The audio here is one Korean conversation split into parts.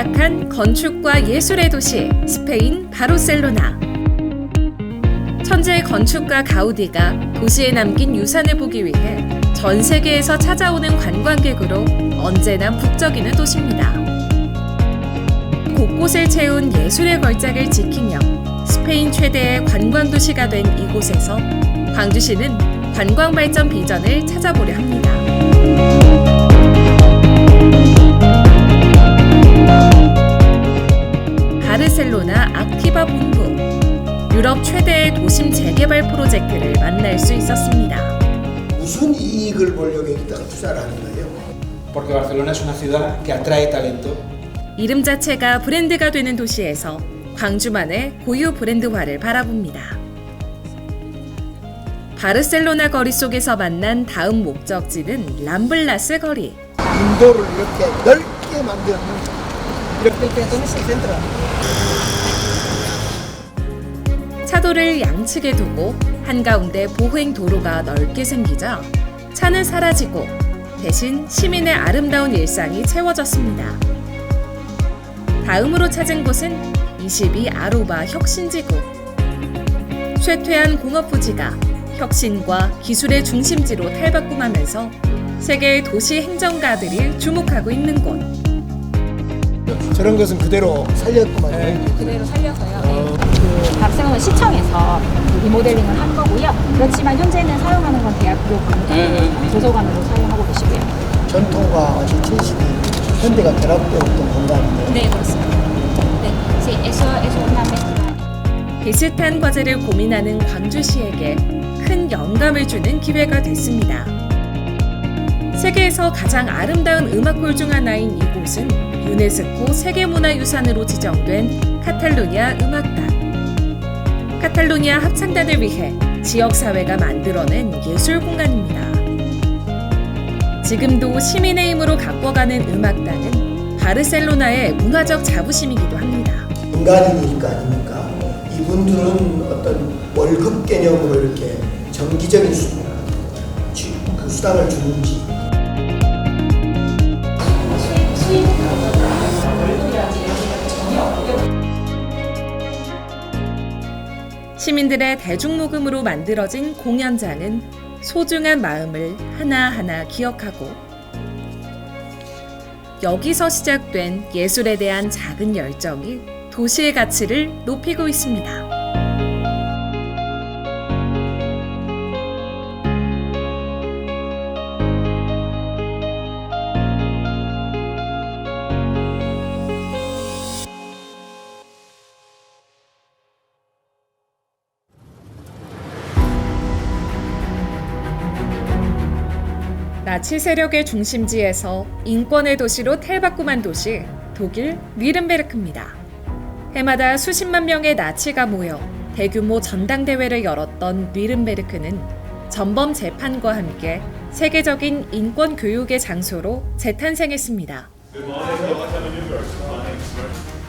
오싹한 건축과 예술의 도시 스페인 바르셀로나. 천재 건축가 가우디가 도시에 남긴 유산을 보기 위해 전 세계에서 찾아오는 관광객으로 언제나 북적이는 도시입니다. 곳곳을 채운 예술의 걸작을 지키며 스페인 최대의 관광도시가 된 이곳에서 광주시는 관광 발전 비전을 찾아보려 합니다. 바르셀로나 악티바 본부, 유럽 최대의 도심 재개발 프로젝트를 만날 수 있었습니다. 무슨 이익을 보려고 여기다가 투자를 하는 거예요? Porque Barcelona es una ciudad que atrae talento. 이름 자체가 브랜드가 되는 도시에서 광주만의 고유 브랜드화를 바라봅니다. 바르셀로나 거리 속에서 만난 다음 목적지는 람블라스 거리. 인도를 이렇게 넓게 만드는 차도를 양측에 두고 한가운데 보행 도로가 넓게 생기자 차는 사라지고 대신 시민의 아름다운 일상이 채워졌습니다. 다음으로 찾은 곳은 22 아로바 혁신지구. 쇠퇴한 공업부지가 혁신과 기술의 중심지로 탈바꿈하면서 세계의 도시 행정가들이 주목하고 있는 곳. 저런 것은 그대로 살렸구만요. 그대로 살려서요. 바르셀로나 시청에서 리모델링을 한 거고요. 그렇지만 현재는 사용하는 건 대학교 강좌, 도서관으로 사용하고 계시고요. 전통과 아주 최신이 현대가 결합되었던 공간인데. 네, 그렇습니다. 네, sí, eso es una mezcla. 비슷한 과제를 고민하는 광주시에게 큰 영감을 주는 기회가 됐습니다. 세계에서 가장 아름다운 음악홀 중 하나인 이곳은 유네스코 세계문화유산으로 지정된 카탈루냐 음악단. 카탈루냐 합창단을 위해 지역사회가 만들어낸 예술 공간입니다. 지금도 시민의 힘으로 가꿔가는 음악단은 바르셀로나의 문화적 자부심이기도 합니다. 인간이니까 아닙니까? 이분들은 어떤 월급 개념으로 이렇게 정기적인 수당을 주는지. 시민들의 대중모금으로 만들어진 공연장은 소중한 마음을 하나하나 기억하고 여기서 시작된 예술에 대한 작은 열정이 도시의 가치를 높이고 있습니다. 나치 세력의 중심지에서 인권의 도시로 탈바꿈한 도시, 독일 뉘른베르크입니다. 해마다 수십만 명의 나치가 모여 대규모 전당대회를 열었던 뉘른베르크는 전범 재판과 함께 세계적인 인권 교육의 장소로 재탄생했습니다.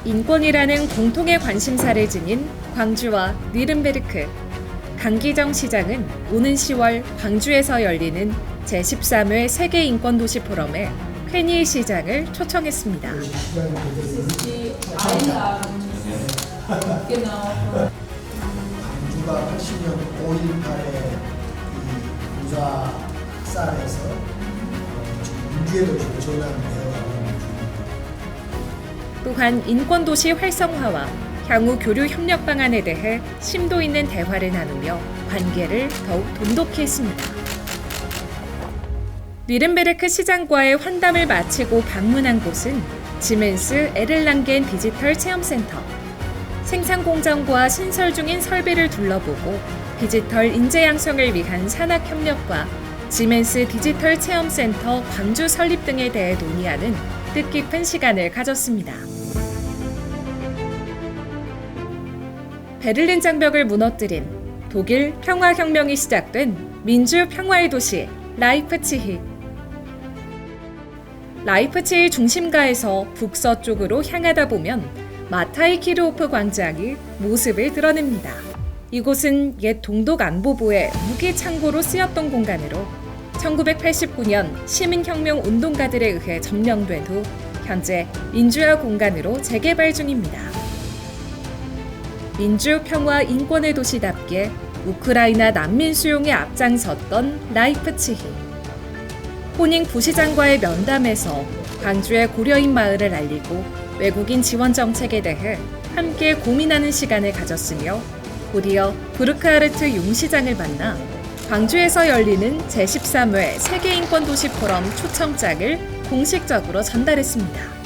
인권이라는 공통의 관심사를 지닌 광주와 뉘른베르크. 강기정 시장은 오는 10월 광주에서 열리는 제13회 세계인권도시 포럼에 쾌니의 시장을 초청했습니다. 광주가 80년 5.18의 군사 학살에서 민주의 도시로 전환되어가는 또한 인권도시 활성화와 향후 교류 협력 방안에 대해 심도 있는 대화를 나누며 관계를 더욱 돈독히 했습니다. 뉘른베르크 시장과의 환담을 마치고 방문한 곳은 지멘스 에를랑겐 디지털 체험센터. 생산 공정과 신설 중인 설비를 둘러보고 디지털 인재 양성을 위한 산학 협력과 지멘스 디지털 체험센터 광주 설립 등에 대해 논의하는 뜻깊은 시간을 가졌습니다. 베를린 장벽을 무너뜨린 독일 평화혁명이 시작된 민주 평화의 도시 라이프치히. 라이프치히 중심가에서 북서쪽으로 향하다 보면 마타이키르호프 광장이 모습을 드러냅니다. 이곳은 옛 동독 안보부의 무기 창고로 쓰였던 공간으로 1989년 시민혁명 운동가들에 의해 점령된 후 현재 민주화 공간으로 재개발 중입니다. 민주, 평화, 인권의 도시답게 우크라이나 난민 수용에 앞장섰던 라이프치히. 호닝 부시장과의 면담에서 광주의 고려인 마을을 알리고 외국인 지원 정책에 대해 함께 고민하는 시간을 가졌으며 곧이어 부르크하르트 용시장을 만나 광주에서 열리는 제13회 세계인권도시 포럼 초청장을 공식적으로 전달했습니다.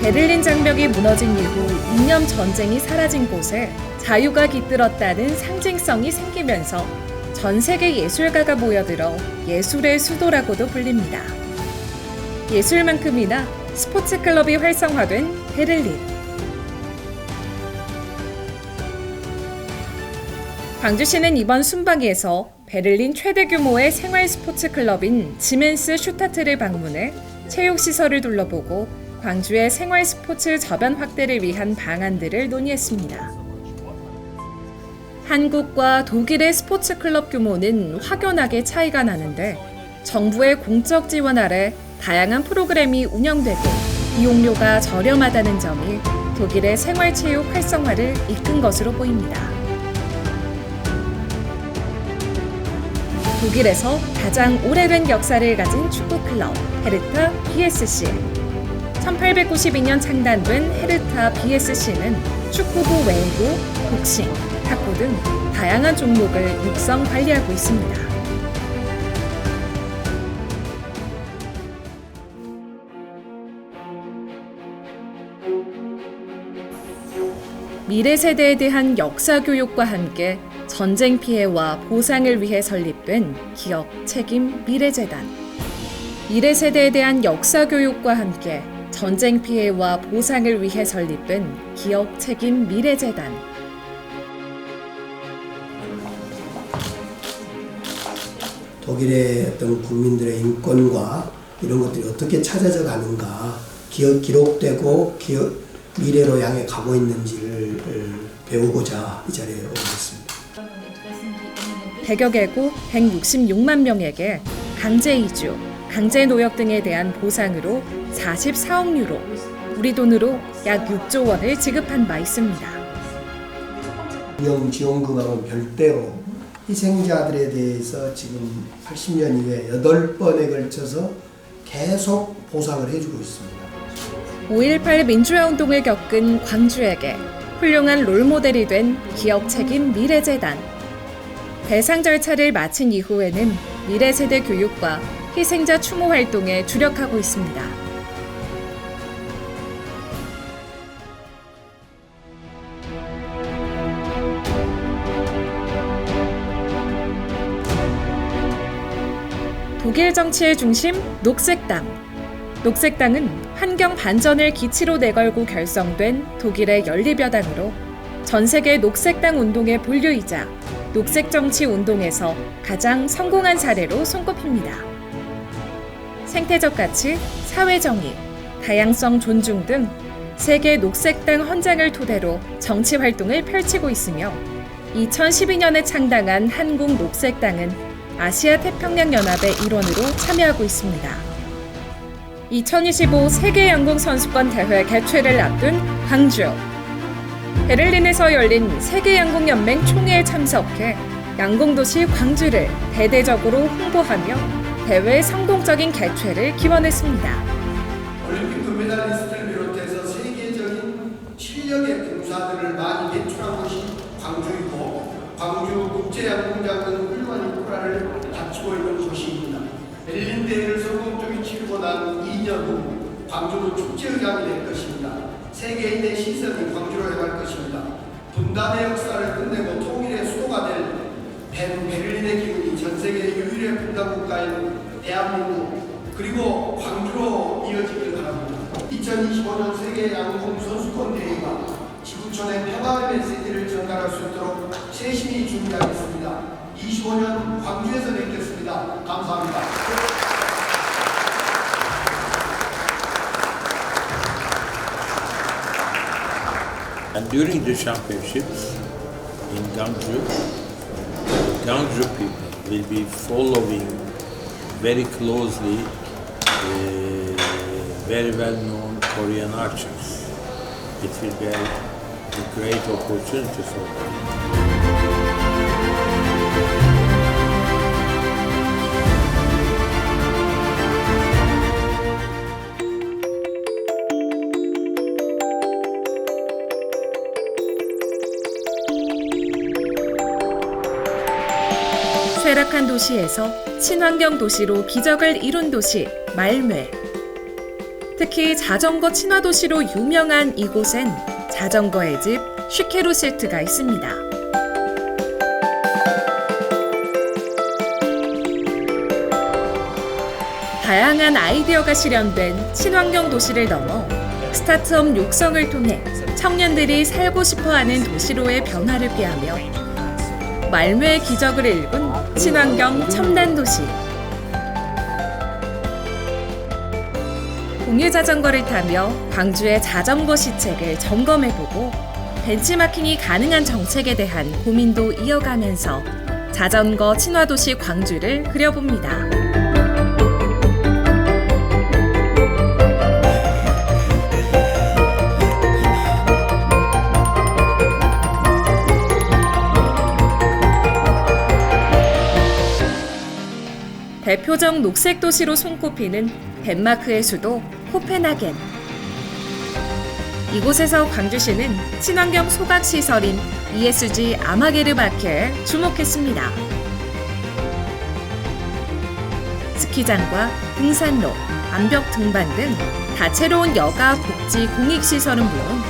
베를린 장벽이 무너진 이후 이념 전쟁이 사라진 곳에 자유가 깃들었다는 상징성이 생기면서 전 세계 예술가가 모여들어 예술의 수도라고도 불립니다. 예술만큼이나 스포츠 클럽이 활성화된 베를린. 광주시는 이번 순방에서 베를린 최대 규모의 생활 스포츠 클럽인 지멘스 슈타트를 방문해 체육시설을 둘러보고 광주의 생활 스포츠 저변 확대를 위한 방안들을 논의했습니다. 한국과 독일의 스포츠 클럽 규모는 확연하게 차이가 나는데 정부의 공적 지원 아래 다양한 프로그램이 운영되고 이용료가 저렴하다는 점이 독일의 생활체육 활성화를 이끈 것으로 보입니다. 독일에서 가장 오래된 역사를 가진 축구 클럽 헤르타 BSC. 1892년 창단된 헤르타 BSC는 축구부 외에도 복싱, 탁구 등 다양한 종목을 육성 관리하고 있습니다. 미래 세대에 대한 역사 교육과 함께 전쟁 피해와 보상을 위해 설립된 기업 책임 미래재단. 미래 세대에 대한 역사 교육과 함께 전쟁 피해와 보상을 위해 설립된 기업 책임 미래재단. 독일의 어떤 국민들의 인권과 이런 것들이 어떻게 찾아져 가는가, 기록되고 미래로 향해 가고 있는지를 배우고자 이 자리에 오게 됐습니다. 100여 개국 166만 명에게 강제 이주, 강제 노역 등에 대한 보상으로 44억 유로, 우리 돈으로 약 6조 원을 지급한 바 있습니다. 위험지원금하고는 별도로 희생자들에 대해서 지금 80년 이후에 8번에 걸쳐서 계속 보상을 해주고 있습니다. 5.18 민주화 운동을 겪은 광주에게 훌륭한 롤모델이 된 기업 책임 미래재단. 배상 절차를 마친 이후에는 미래세대 교육과 희생자 추모 활동에 주력하고 있습니다. 독일 정치의 중심 녹색당. 녹색당은 환경 반전을 기치로 내걸고 결성된 독일의 연립여당으로 전 세계 녹색당 운동의 본류이자 녹색 정치 운동에서 가장 성공한 사례로 손꼽힙니다. 생태적 가치, 사회정의, 다양성 존중 등 세계 녹색당 헌장을 토대로 정치 활동을 펼치고 있으며 2012년에 창당한 한국 녹색당은 아시아 태평양연합의 일원으로 참여하고 있습니다. 2025 세계양궁선수권 대회 개최를 앞둔 광주. 베를린에서 열린 세계양궁연맹 총회에 참석해 양궁도시 광주를 대대적으로 홍보하며 대회 성공적인 개최를 기원했습니다. 올림픽 금메달리스트를 비롯해서 세계적인 실력의 군사들을 많이 배출한 곳이 광주이고 광주 국제양궁장 등 훌륭한 인프라를 갖추고 있는 곳입니다. 베를린 대회를 성공적으로 치르고 난 2년 후 광주는 축제의장이 될 것입니다. 세계인의 시선이 광주로 향할 것입니다. 분단의 역사를 끝내고 통일의 수도가 될 베를린의 기운이 전 세계 유일의 분단 국가인 대한민국 그리고 광주로 이어지길 바랍니다. 2025년 세계 양궁 선수권 대회가 지구촌의 평화의 메시지를 전달할 수 있도록 세심히 준비하겠습니다. 25년 광주에서 뵙겠습니다. 감사합니다. And during the championships in Gwangju, the Gwangju people will be following very closely very well-known Korean archers. It will be a great opportunity for them. 쇠락한 도시에서 친환경 도시로 기적을 이룬 도시 말뇌. 특히 자전거 친화 도시로 유명한 이곳엔 자전거의 집 슈케루실트가 있습니다. 다양한 아이디어가 실현된 친환경 도시를 넘어 스타트업 육성을 통해 청년들이 살고 싶어하는 도시로의 변화를 꾀하며 말뇌의 기적을 일군 친환경 첨단 도시. 공유 자전거를 타며 광주의 자전거 시책을 점검해보고 벤치마킹이 가능한 정책에 대한 고민도 이어가면서 자전거 친화 도시 광주를 그려봅니다. 대표적 녹색 도시로 손꼽히는 덴마크의 수도 코펜하겐. 이곳에서 광주시는 친환경 소각시설인 ESG 아마게르바케에 주목했습니다. 스키장과 등산로, 암벽 등반 등 다채로운 여가 복지 공익시설은 물론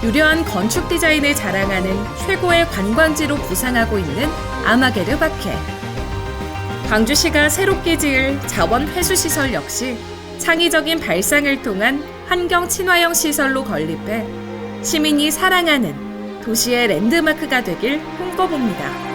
유려한 건축 디자인을 자랑하는 최고의 관광지로 부상하고 있는 아마게르바케. 광주시가 새롭게 지을 자원 회수시설 역시 창의적인 발상을 통한 환경 친화형 시설로 건립해 시민이 사랑하는 도시의 랜드마크가 되길 꿈꿔봅니다.